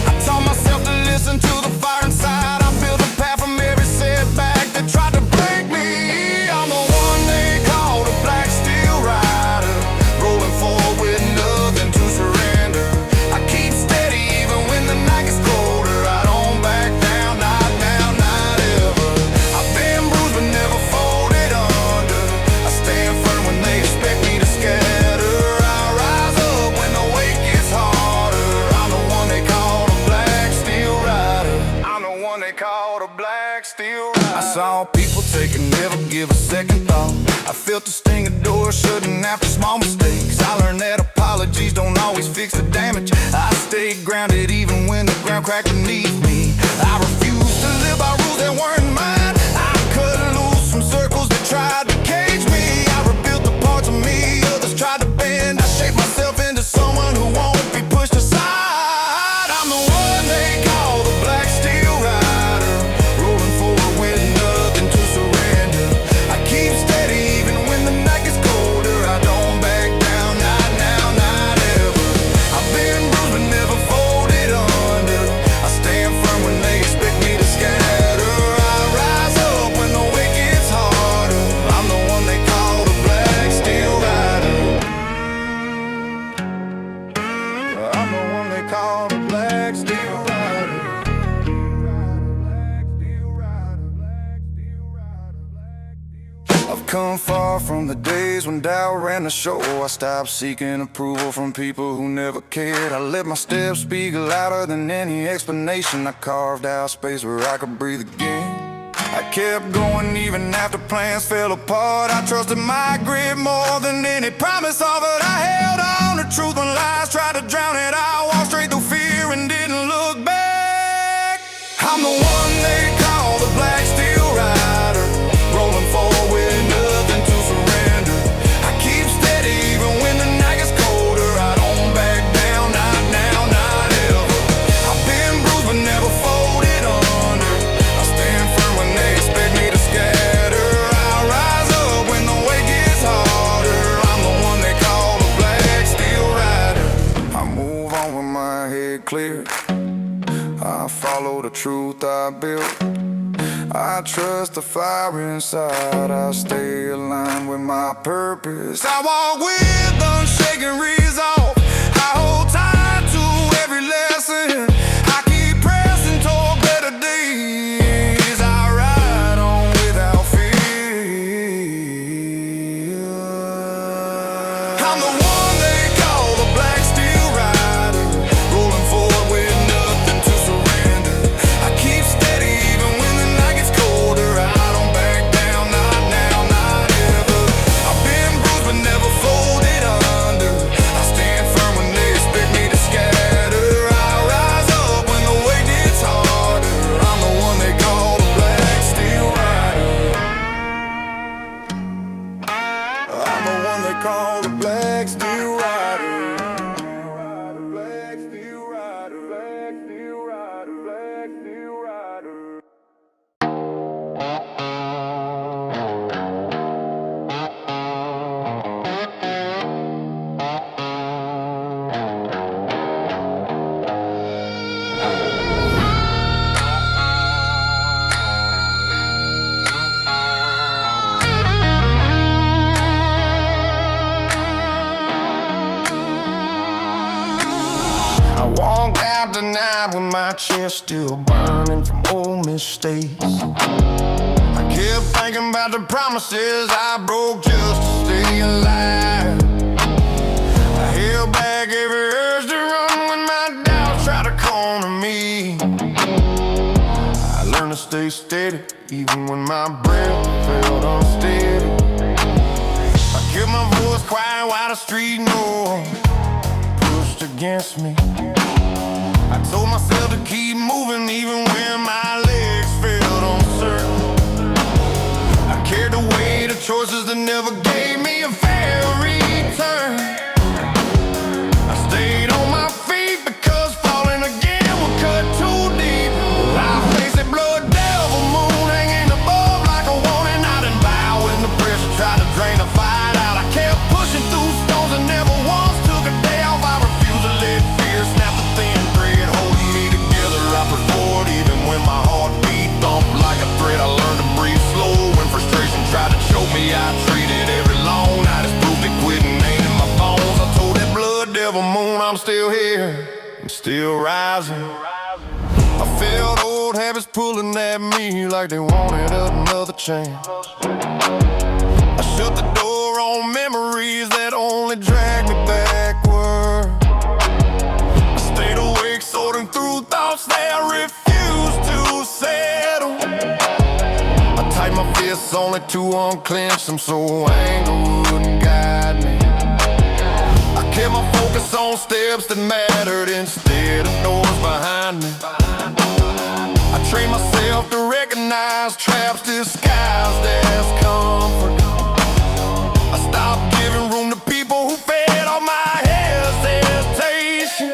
I taught myself to listen to the fire inside. I built a path from every setback that tried to break me. I'm the one they call the black steel rider, rolling forward with nothing to surrender. I keep steady even when the night gets colder. I don't back down, not now, not ever. I've been bruised but never folded under. I stand firm when they expect me to scatter. I rise up when the weight gets harder. I'm the one they call the black steel rider. I'm the one they call the black steel rider. I saw people take and never give a second thought. I felt the sting of doors shutting after small mistakes. I learned that apologies don't always fix the damage. I stayed grounded even when the ground cracked beneath me. I refused to call the black steel rider. I've come far from the days when doubt ran the show. I stopped seeking approval from people who never cared. I let my steps speak louder than any explanation. I carved out space where I could breathe again. I kept going even after plans fell apart. I trusted my grit more than any promise offered. I held on to truth when lies tried to drown it. I walked straight through fear and didn't look back. I'm the one they call the black steel rider, rolling forward with nothing to surrender. I keep steady even when the night gets colder. I don't back down, not now, not ever. I've been bruised but never folded under. I stand firm when they expect me to scatter. I rise up when the weight gets harder. I'm the one they call the black steel rider. I move on with my head clear. I follow the truth I built. I trust the fire inside. I stay aligned with my purpose. I walk with unshaken resolve. I hold tight to every lesson. I keep pressing toward better days. I ride on without fear. I'm the one they call the black steel rider, rolling forward with nothing to surrender. I keep steady even when the night gets colder. I don't back down, not now, not ever. I've been bruised but never folded under. I stand firm when they expect me to scatter. I rise up when the weight gets harder. I'm the one they call the black steel rider. I'm the one they call the black steel rider. Black steel rider, black steel rider, black steel rider. I walked out tonight with my chest still burning from old mistakes. I kept thinking about the promises I broke just to stay alive. I held back every urge to run when my doubts tried to corner me. I learned to stay steady even when my breath felt unsteady. I kept my voice quiet while the street noise pushed against me. I told myself to keep moving even when my legs felt uncertain. I carried the weight of choices that never gave me a fair return. I stayed on my feet because falling again would cut too deep. I faced that blood devil moon hanging above like a warning. I didn't bow when the pressure tried to drain the fight out. I kept pushing through stones and never once took a day off. I refused to let fear snap the thin thread holding me together. I pushed forward even when my heartbeat thumped like a thread. I learned to breathe slow when frustration tried to choke me. I treated every long night as proof that quitting ain't in my bones. I told that blood devil moon I'm still here, I'm still rising. I felt old habits pulling at me like they wanted another chance. I shut the door on memories that only drag me backward. I stayed awake sorting through thoughts that I refused to settle. I tightened my fists only to unclench them so anger wouldn't guide me. I kept my focus on steps that mattered instead of doors behind me. I trained myself to recognize traps disguised as comfort. I stopped giving room to people who fed on my hesitation.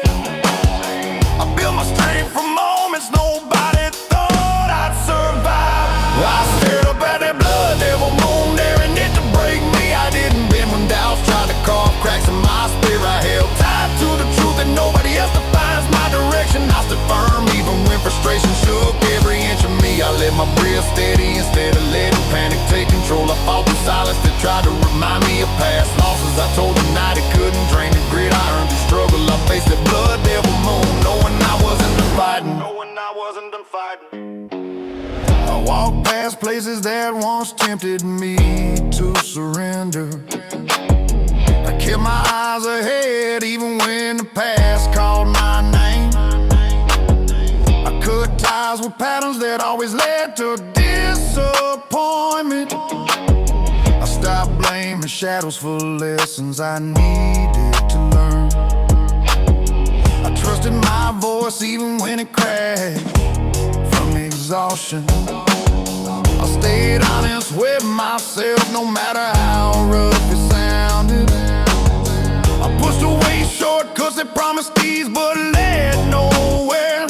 I built my strength from moments nobody thought I'd survive. I stared up at that blood devil moon, daring it to break me. I didn't bend when doubts tried to carve cracks in my spirit. I held tight to the truth that nobody else defines my direction. I stood firm even when frustration shook every inch of me. I let my breath steady instead of letting panic take control. I fought the silence that tried to remind me of past losses. I walk past places that once tempted me to surrender. I kept my eyes ahead even when the past called my name. I cut ties with patterns that always led to disappointment. I stopped blaming shadows for lessons I needed to learn. I trusted my voice even when it cracked from exhaustion. I stayed honest with myself no matter how rough it sounded. I pushed away shortcuts that promised ease but led nowhere.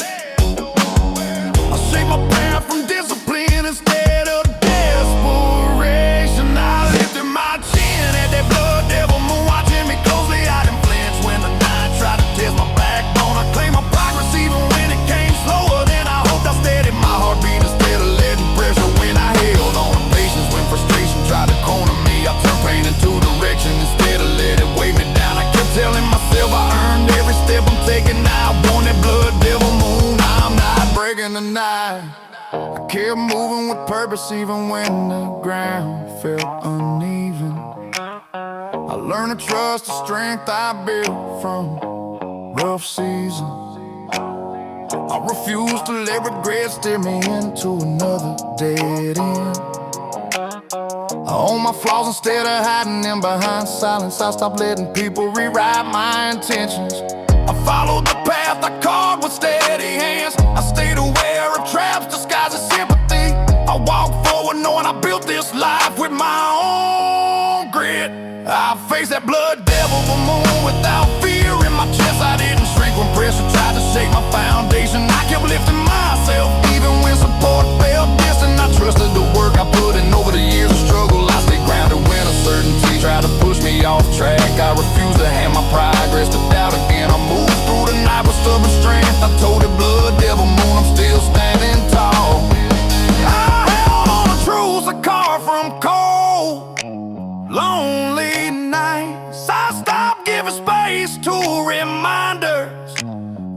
I shaped my path from discipline instead of desperation. I lifted my chin at that blood devil moon watching me closely. I didn't flinch when the night tried to test my backbone. I claimed my progress even when it came slower than I hoped. I steadied my heartbeat instead of letting pressure win. I held on to patience when frustration tried to corner me. I turned pain into direction instead of let it weigh me down. I kept telling myself I earned every step I'm taking now. On that blood devil moon, I'm not breaking the night. I kept moving with purpose even when the ground felt uneven. I learned to trust the strength I built from rough seasons. I refuse to let regret steer me into another dead end. I own my flaws instead of hiding them behind silence. I stopped letting people rewrite my intentions. I followed the path I carved with steady hands. I stayed aware of traps disguised as sympathy. I walked forward knowing I built this life with my own grit. I faced that blood devil moon without fear in my chest. I didn't shrink when pressure tried to shake my foundation. I kept lifting myself even when support felt distant. I trusted the work I put in over the years of struggle. I stayed grounded when uncertainty tried to push me off track. I refused to hand my progress to doubt again. I moved through the night with stubborn strength. I told the blood devil moon I'm still standing tall. I held on to truths I carved from cold, lonely nights. I stopped giving space to reminders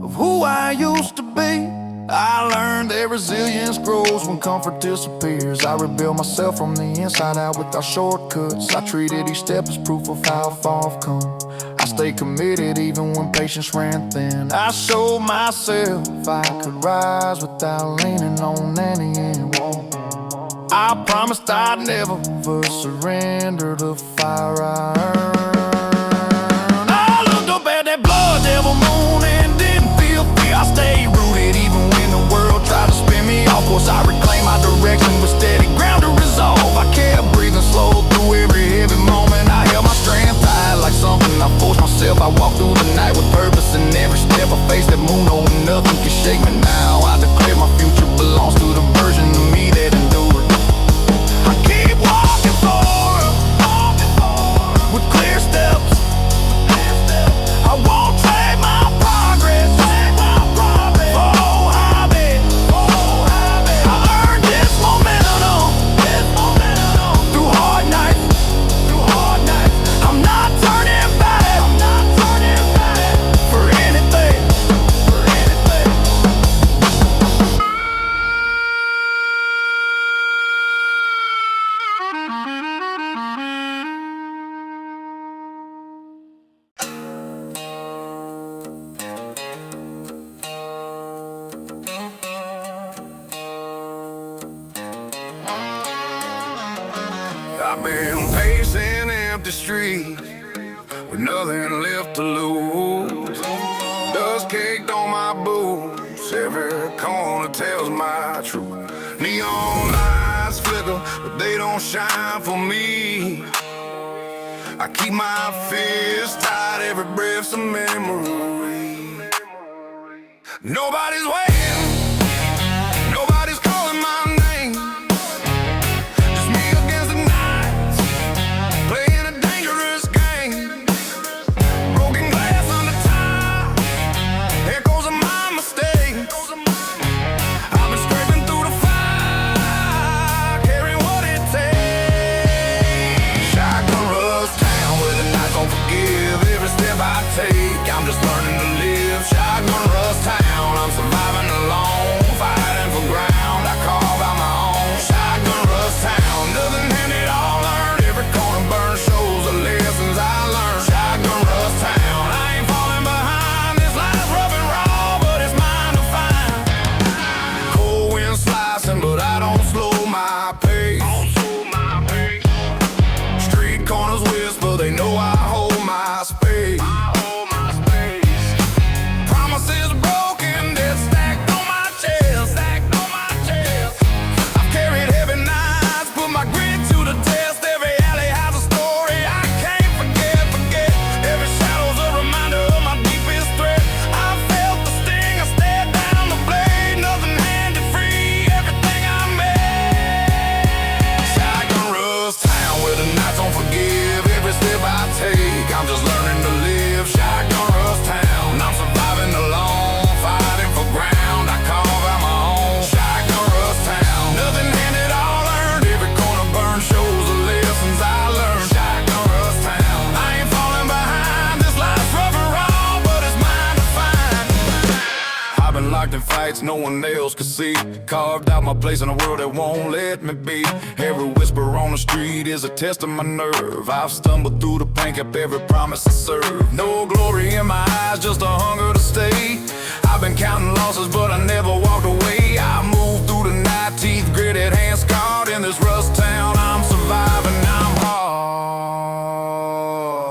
of who I used to be. I learned that resilience grows when comfort disappears. I rebuilt myself from the inside out without shortcuts. I treated each step as proof of how far I've come. I stayed committed even when patience ran thin. I showed myself I could rise without leaning on anyone. I promised I'd never surrender the fire I earned. I looked up at that blood devil moon and didn't feel fear. I stayed rooted even when the world tried to spin me off course. I reclaimed my direction with steady ground to resolve. I kept breathing slow through every heavy moment. I held my strength tight like something I forced myself. I walked through the night with purpose, and every step I faced that moon, knowing nothing can shake me now. I declare my future belongs to the version of me that endured. I keep walking forward with clear steps. I won't trade my progress for old habits. I earned this momentum through hard nights. I'm not turning back for anything. I've been pacing empty streets with nothing left to lose. Dust caked on my boots, every corner tells my truth. Neon lights flicker, but they don't shine for me. I keep my fists tight, every breath's a memory. Nobody's waiting, nobody's calling my name. Just me against the night, playing a dangerous game. Broken glass under tie, echoes of my mistakes. I've been scraping through the fire, carrying what it takes. Shotgun rust town where the nights don't forgive. Every step I take, I'm just learning to live. Shotgun rust town, I'm surviving alone. locked in fights no one else could see. Carved out my place in a world that won't let me be. Every whisper on the street is a test of my nerve. I've stumbled through the pain, kept every promise I served. No glory in my eyes, just a hunger to stay. I've been counting losses, but I never walked away. I moved through the night, teeth gritted, hands scarred. In this rust town, I'm surviving, I'm hard.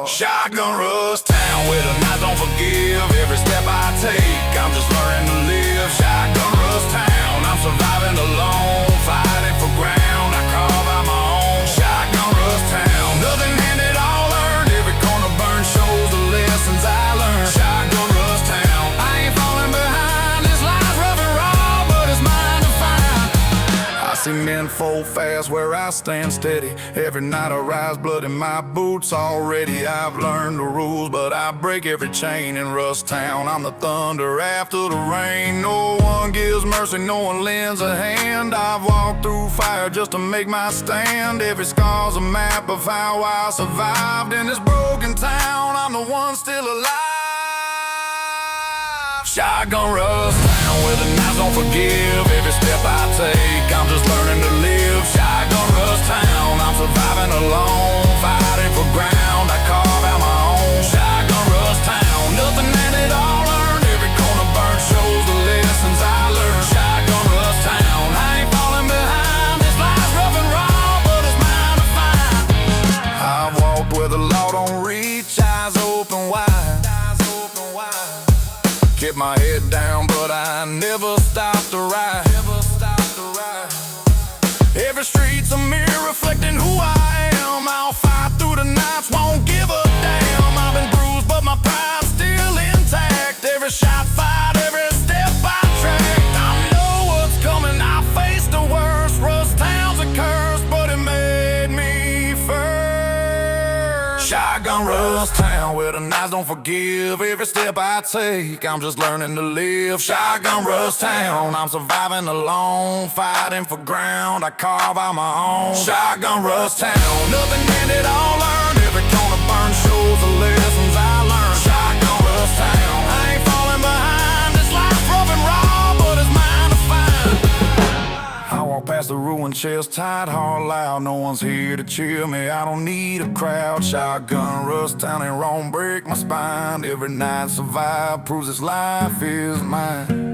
Shotgun rust town, where the nights don't forgive. Every step I take, I'm just learning to live. Shotgun rust town, I'm surviving alone, fighting for ground I carve out my own. Shotgun rust town, nothing handed, all earned. Every corner burned shows the lessons I learned. Shotgun rust town, I ain't falling behind. This life's rough and raw, but it's mine to find. I see men fold fast where I stand steady. Every night I rise, blood in my boots already. I've learned the rules, but I break every chain in Rust Town. I'm the thunder after the rain. No one gives mercy, no one lends a hand. I've walked through fire just to make my stand. Every scar's a map of how I survived. In this broken town, I'm the one still alive. Shotgun Rust Town, where the nights don't forgive. Every step I take, I'm just learning to live. Shotgun Rust Town, I'm surviving alone, fighting for ground I carve out my own. Shotgun Rust Town, nothing handed, all earned. Every corner burned shows the lessons I learned. Shotgun Rust Town, I ain't falling behind. This life's rough and raw, but it's mine to find. I've walked where the law don't reach, eyes open wide. Kept my head down, but I never stopped to ride. Every street's a mirror reflecting who I am. I'll fight through the nights, won't give a damn. I've been bruised, but my pride's still intact. Every shot fired, every step I tracked. I know what's coming, I faced the worst. Rust Town's a curse, but it made me first. Shotgun Rust Town, where the nights don't forgive. Every step I take, I'm just learning to live. Shotgun Rust Town, I'm surviving alone, fighting for ground I carve out my own. Shotgun Rust Town, nothing handed, all earned. Every corner burned shows the lessons I learned. Shotgun Rust Town, I ain't falling behind. This life's rough and raw, but it's mine to find. I walk past the ruined chest, tied hard loud. No one's here to cheer me, I don't need a crowd. Shotgun Rust Town ain't wrong, break my spine. Every night survive, proves this life is mine.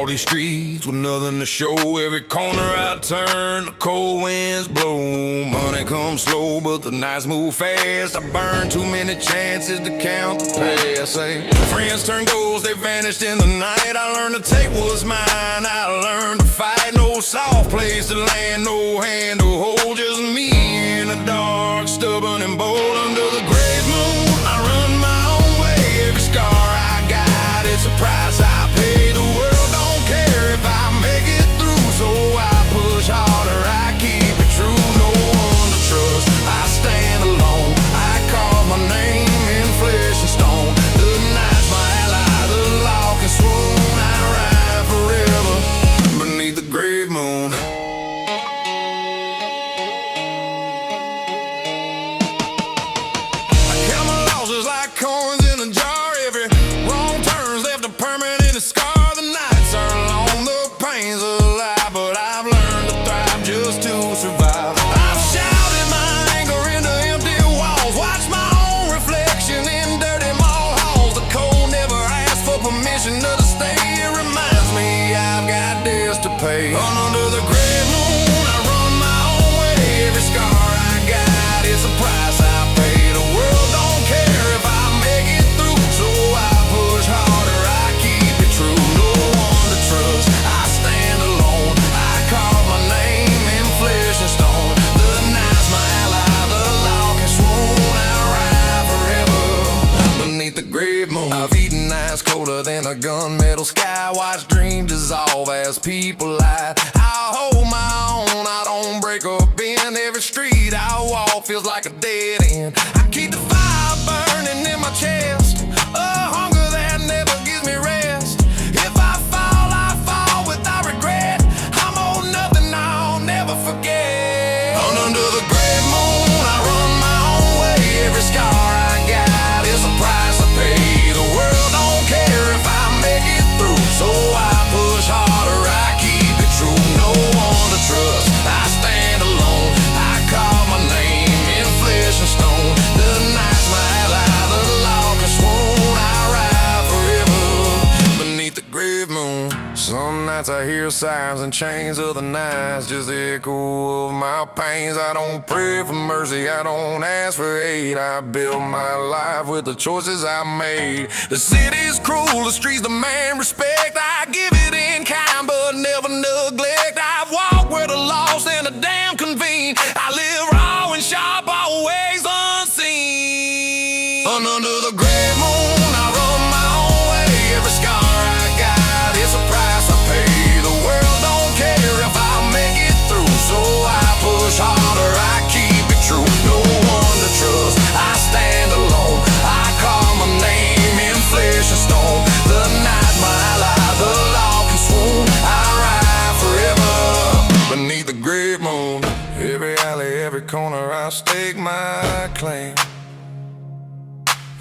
These streets with nothing to show. Every corner I turn, the cold winds blow. Money comes slow, but the nights move fast. I burn too many chances to count the past. Friends turn ghosts, they vanished in the night. I learned to take what's mine, I learned to fight. No soft place to land, no hand to hold. Just me in the dark, stubborn and bold. Under the gray moon, I run my own way. Every scar I got, it's a price I pay. The world if I make it through, so I push harder, I keep it true. No one to trust, I stand alone. I carve my name in flesh and stone. The night's my ally, the law can swoon. I ride forever beneath the grave moon. I count my losses like coins in a jar. Every wrong turn's left a permanent scar. The nights are long, pain's a lie, but I've learned to thrive just to survive. I've shouted my anger into empty walls, watched my own reflection in dirty mall halls. The cold never asked for permission to stay. It reminds me I've got debts to pay. Under the gray moon, I run my own way. Every scar I got is a price I pay. The world don't care if I make it through, so I push harder, I keep it true. No one to trust, I stand alone. I carve my name in flesh and stone. The night's my ally, the law can swoon. I ride forever beneath the grave moon. I've eaten ice colder than a gunmetal sky, watched dreams dissolve off as people lie. I hold my own, I don't break a bend. Every street I walk feels like a dead end. I keep the fire burning in my chest, a hunger that never gives me rest. If I fall without regret. I'm on nothing I'll never forget. Under the great moon, I run my own way. Every scar I got is a price I pay. The world don't care if I make it through, so I push harder, I keep it true. No one to trust, I stand alone. I call my name in flesh and stone. The night's my ally, the law can swoon. I ride forever beneath the grave moon. Some nights I hear sirens and chains, other nights just the echo of my pains. I don't pray for mercy, I don't ask for aid. I build my life with the choices I made. The city's cruel, the streets demand respect. I give it in kind but never neglect. I've walked where the lost and the damned convene. I live raw and sharp, always unseen. Under the great moon, I run my own way. Every scar I got is a price I pay. The world don't care if I make it through, so I push harder, I keep it true. No one to trust, I stand alone. I call my name in flesh and stone. The night my ally, the law can swoon. I ride forever beneath the great moon. Every alley, every corner, I stake my claim.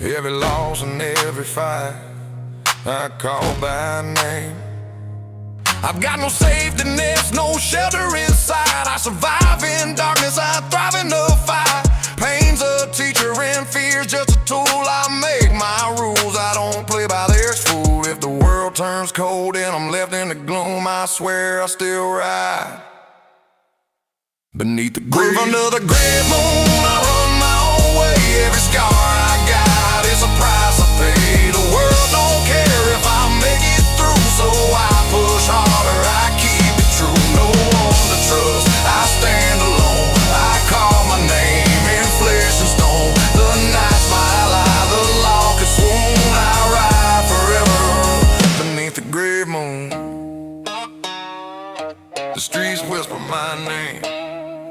Every loss and every fight, I call by name. I've got no safety nets, no shelter inside. I survive in darkness, I thrive in the fight. Pain's a teacher and fear's just a tool. I make my rules, I don't play by their fool. If the world turns cold and I'm left in the gloom, I swear I still ride beneath the grave. Under the great moon, I run my own way. Every scar I got is a price I pay. The world don't care if I make it through, so I push harder, I keep it true. No one to trust, I stand alone. I call my name in flesh and stone. The night's my ally, the law can swoon. I ride forever beneath the grave moon. The streets whisper my name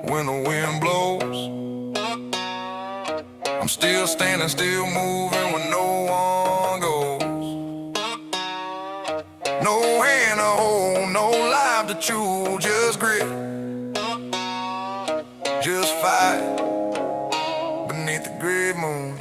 when the wind blows. I'm still standing, still moving when no one goes. No hand to hold, no life to choose. Just grit, just fight beneath the great moon.